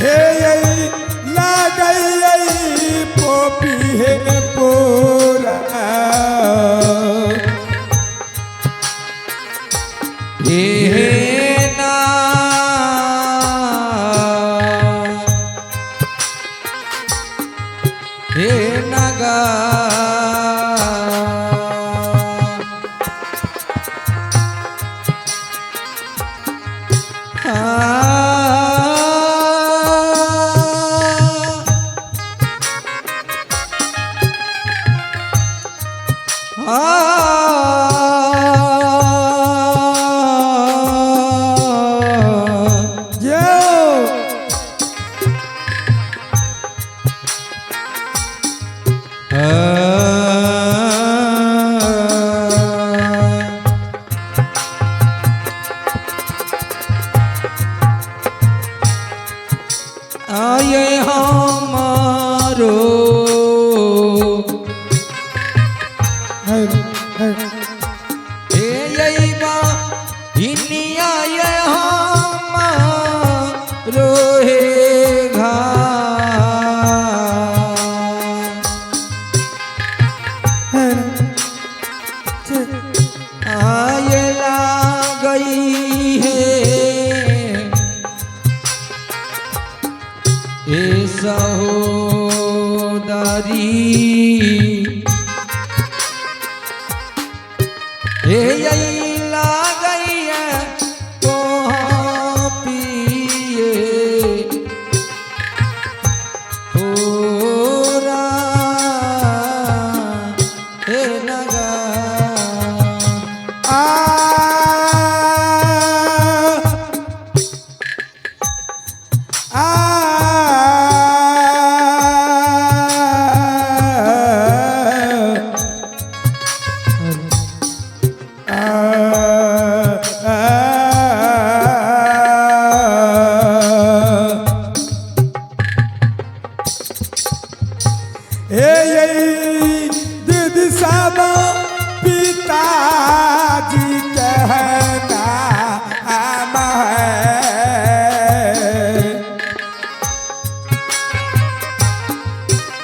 हे लागई पोपी है पोरा ना हे नगा आये हमारो यही बा हिनिया ये हमारो हे घा आये ला गई है ए सहोदरी हे यही लागई है तो पिए होरा हे नगा दीदी सब पिताजी कहना हम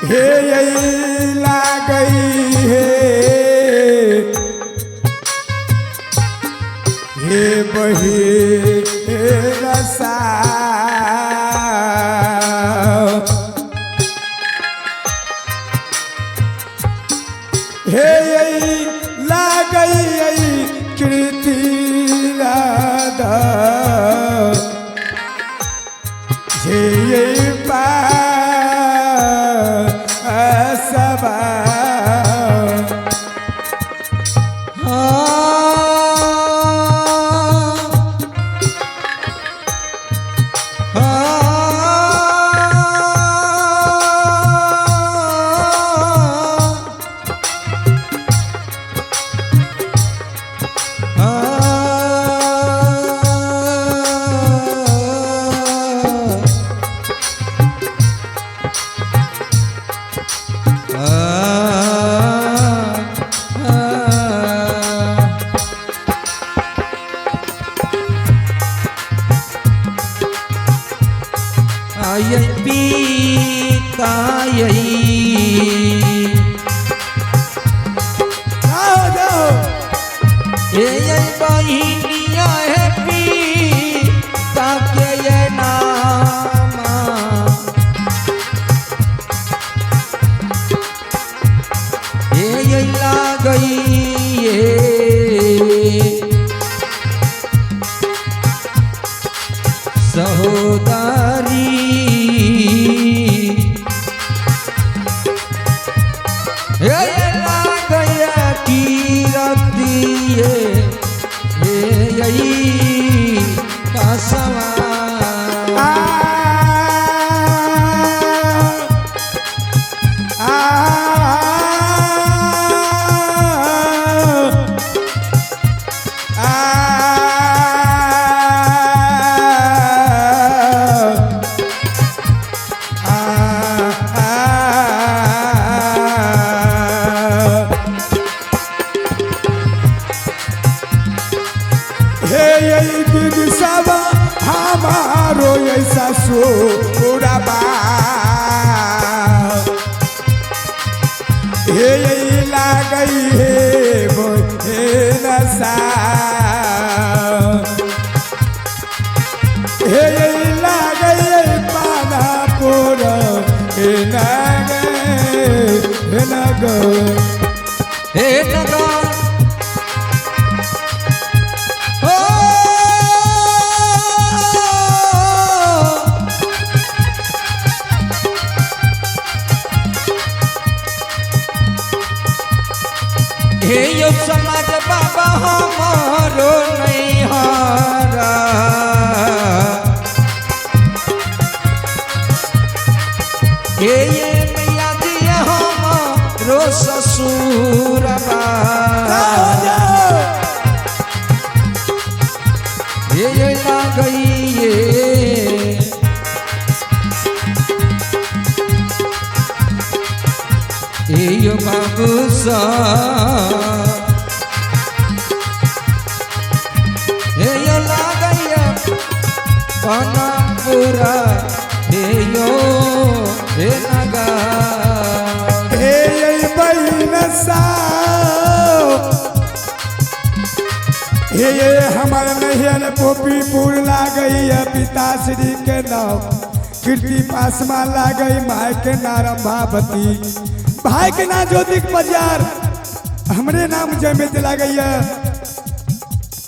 है यही लागई है हे बही रसा हे यही लागई कृति राधा हे यही सबा आये पीता यही जाओ ये बहिनिया है पीता के ये नामा ये लागई ये सहोदरी लागया की रतिए यही ससुरबा हे लागई हे मोहे नशा हे लागई पानापुर हे नगर हे नगर हे यो समाज बाबा हमारो नहीं हारा हे ये मैया दिया हमारो ससुरबा ये ना गई ये यो बाबू सा हे यो लागैया पानापुरा हे यो हे नगा हे बहिन हे हमार नहियल पोपीपुर लागई पिताश्री के नाम कीर्ति पासवान लागई माय के नाम रंभावती भाई के नाम ज्योतिक बाजार हमरे नाम जयमित लागई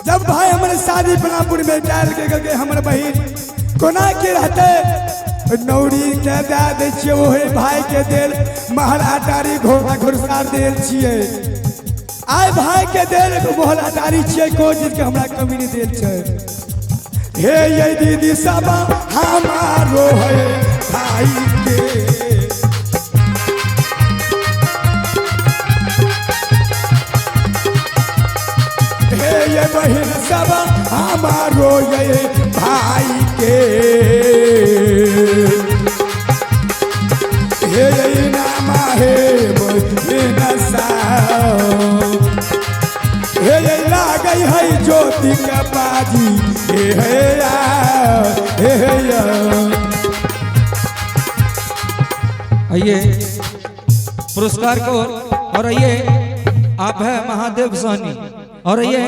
जब भाई हमारे शादी पनापुर में डाल के गए हमारे बहन कोना के रहते नौरी के दे छिए ओहे भाई के देल महल अटारी घोड़ा घुड़सार देल छिए आय भाई के देल महल अटारी छिए को चीज के हमरा कमी नहीं देल छै हे ये दीदी सब हमारो है भाई के ये बहन सब हमारो ये भाई के हे नाम हे नशा हे लागई है ज्योति के बाजी हे आइए पुरस्कार को और आइए आप है महादेव सोनी और आइए